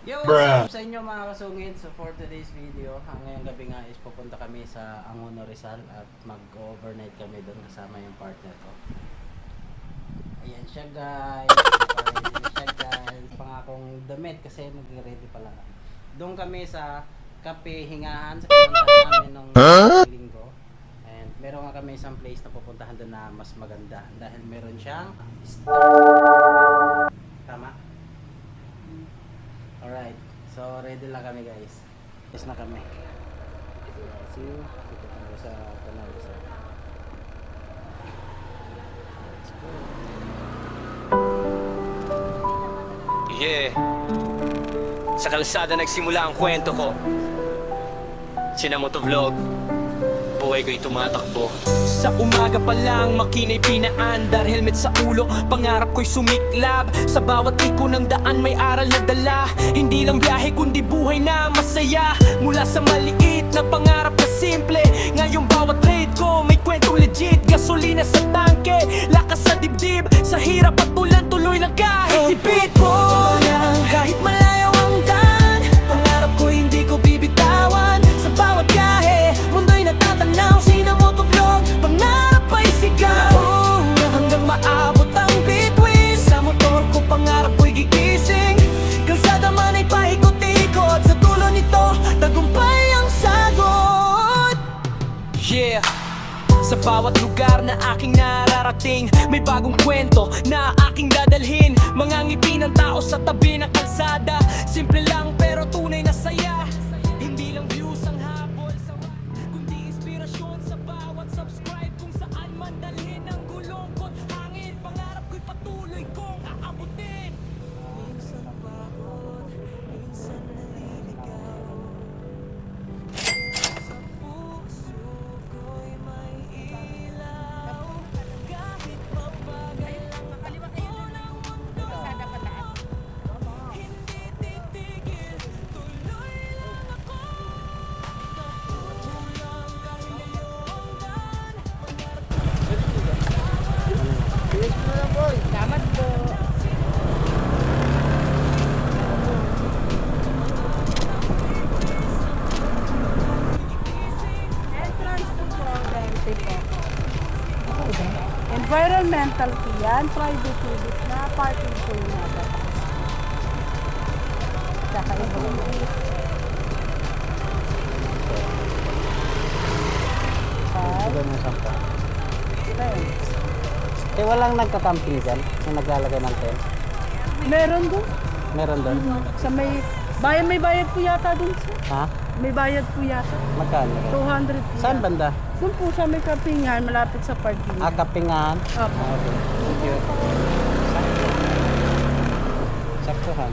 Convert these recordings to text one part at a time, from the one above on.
Yo, what's up sa inyo mga kasungit? So for today's video, ngayong gabi nga is pupunta kami sa Angono Rizal at mag-overnight kami doon kasama yung partner ko. Ayan siya guys. Naka-ready na siya guys. Pangakong damit kasi mag-ready pa lang. Doon kami sa Kape Hingahan sa pinuntahan namin nung linggo. And meron nga kami isang place na pupuntahan doon na mas maganda dahil meron siyang Star. Tama? Alright, so ready lang kami guys. Yes na kami. See you. Dito kami sa kanal. Yeah. Sa kalsada nagsimula ang kwento ko. Sinamoto vlog. Buhay ko'y tumatakbo. Sa umaga pa lang makina'y pinaandar. Helmet sa ulo, pangarap ko'y sumiklab. Sa bawat iko ng daan may aral na dala. Hindi lang biyahe kundi buhay na masaya. Mula sa maliit na pangarap na simple, ngayong bawat trade ko may kwentong legit. Gasolina sa tangke, lakas sa dibdib. Sa hirap at tulan tuloy lang kahit ipit mo. Kahit malayo ang daan, pangarap ko hindi ko bibitawan. Sa bawat biyahe, mundo'y natatanaw. Sinamoto vlog, pangarap ay sigaw. Hanggang maabot ang bituin. Sa motor ko pangarap ko'y gigising. Kalsada man ay paikot-ikot. Sa dulo nito, tagumpay ang sagot. Yeah. Sa bawat lugar na aking nararating, may bagong kwento na aking dadalhin. Mga ngiti ng tao sa tabi ng kalsada. Simple lang pero tunay na saya. Hindi lang views ang habol sa kundi inspirasyon sa bawat subscribe. Kung saan man dalhin ang gulong ko't hangin. Pangarap ko'y patuloy kong aabutin. Minsan pagod, minsan naliligaw. Sa puso ko'y may ilaw. Kahit mabagal lang ako ng mundo, hindi titigil, tuloy lang ako. Tapulang kahit ngayong daan. Salamat po. Entrance to Prudente po. Environmental po yan, private unit na parking po yung nasa. Tsaka ito. Ito na sampa. Ten. Eh walang nagka-camping dyan na naglalagay ng tent. Meron doon. Meron doon? Sa may bayad po yata doon sir. Ha? May bayad po yata. Magkano? 200 po. Saan yata. banda? Doon po sa may kapingan, malapit sa parking. Kapingahan? Opo. Okay. Thank you. Saktuhan.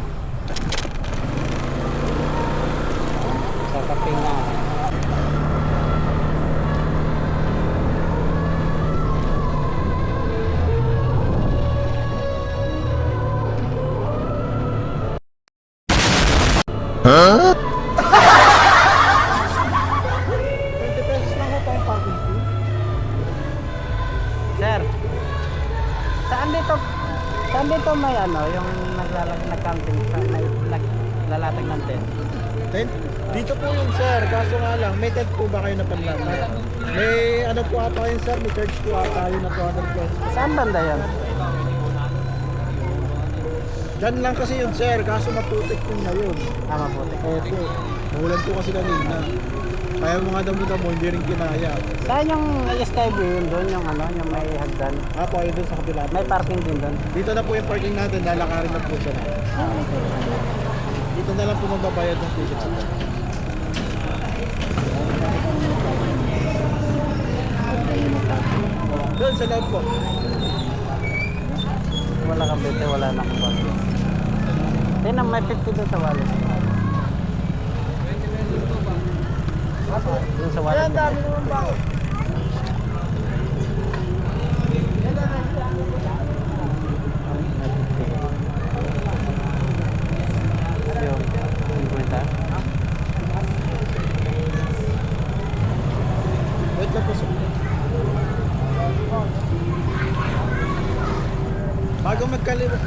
Sa kapingahan. Sir, saan dito may ano, yung nag-camping sa naglalatag ng tent? Tent? Dito po yung sir, kaso nga lang, may tent po ba kayo na panlatag? May ano po ata yun sir, may church po ata yun na 200 pesos. Saan banda yan? Diyan lang kasi yun sir, kaso maputik po ngayon. Maputik. Opo, nahulan po kasi kanina. Kaya mga damo-damo, hindi rin kinaya. Saan yung Skyview yun doon, yung ano, yung may hagdan? Po, ayun dun sa kabila. May parking din doon. Dito na po yung parking natin, lalakarin na po siya na. Dito na lang po magbabayad ng ticket sa sir. Doon sa loob po. Wala kang bete, wala na akong parking. Tingnan, may 50 doon sa wallet. Doon sa wallet. Ayan, dami naman ba? Yung 50. Wait lang po sir. Bago magkaliwa,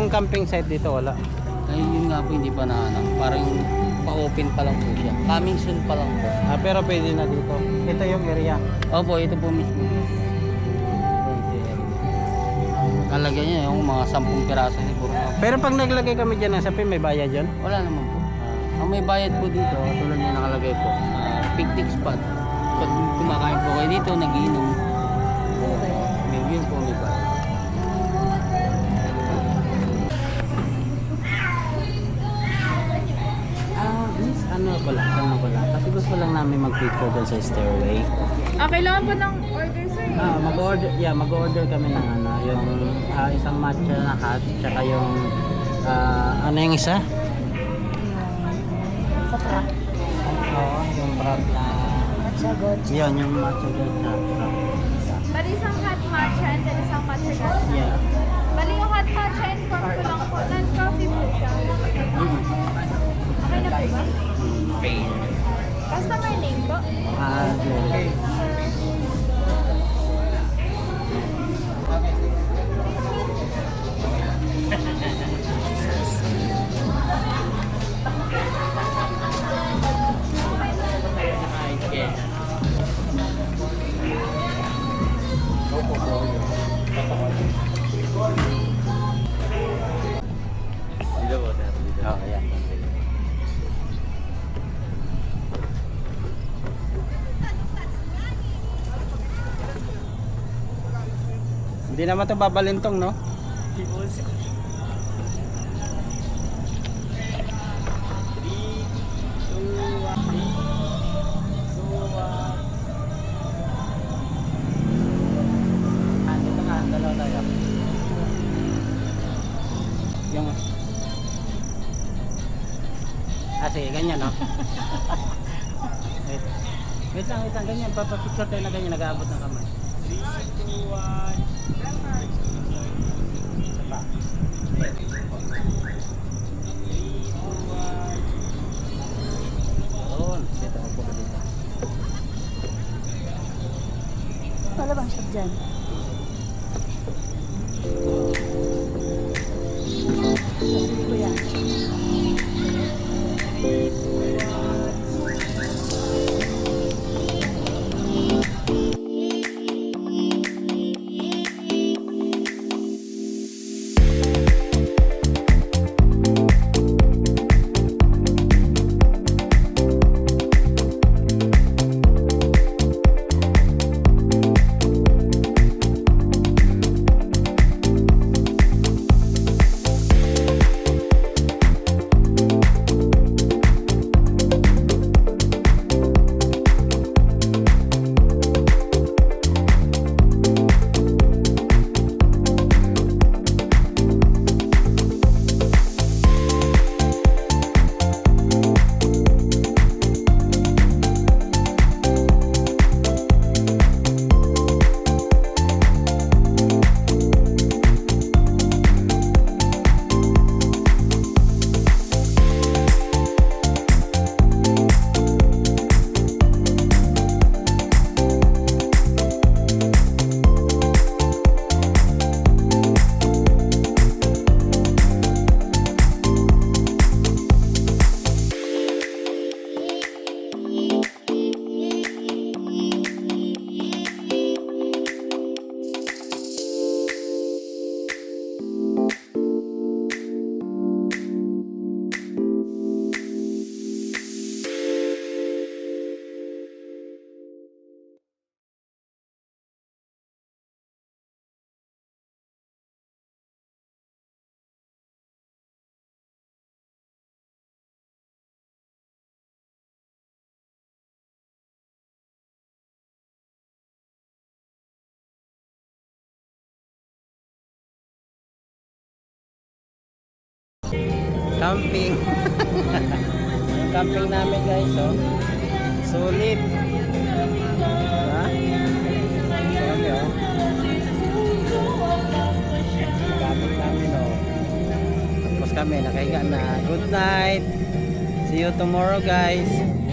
yung camping site dito wala. Ay, yun nga po, hindi pa na ano. Parang pa-open pa lang po siya. Coming soon pa lang po. Ah, pero pwede na dito. Ito yung area. Opo, ito po mismo. Kalagyan niya yung mga 10 piraso siguro. Pero pag naglagay kami dyan ng sapi, may bayad yun? Wala naman po. Ang may bayad po dito, tulad niya nakalagay po, picnic spot. Pag kumakain po kayo dito, nagiinom. Yun po may bayad. Miss, ano ko lang. Kasi gusto lang namin mag-picture doon sa stairway. Kailangan po ng order, sir. Mag-order kami ng ano, yung isang matcha na hot, tsaka yung, ano yung isa? Sa truck. Oo, yung frap na, yun, yung matcha gotcha. Bali isang hot matcha and then isang matcha gotcha. Yeah. Bali yung hot matcha inform ko lang po. Non-coffee po siya. Okay na po ba? Customer name po? Glory. Oh, ayan. Hindi naman ito babalintong, no? Dito nga, dalawa tayo. Yung... sige, ganyan, no? Wait lang, ganyan. Papapicture tayo na ganyan, nag-aabot ng kamay. 3, 2, 1. Isa pa. 3, 2, 1. Doon. Dito, upo ka dito. Wala bang siya dyan? Kasi ko yan. Camping. Yung camping namin guys, oh. Sulit. Diba? Sorry, oh. Camping namin, oh. Tapos kami, nakahiga na. Good night. See you tomorrow guys.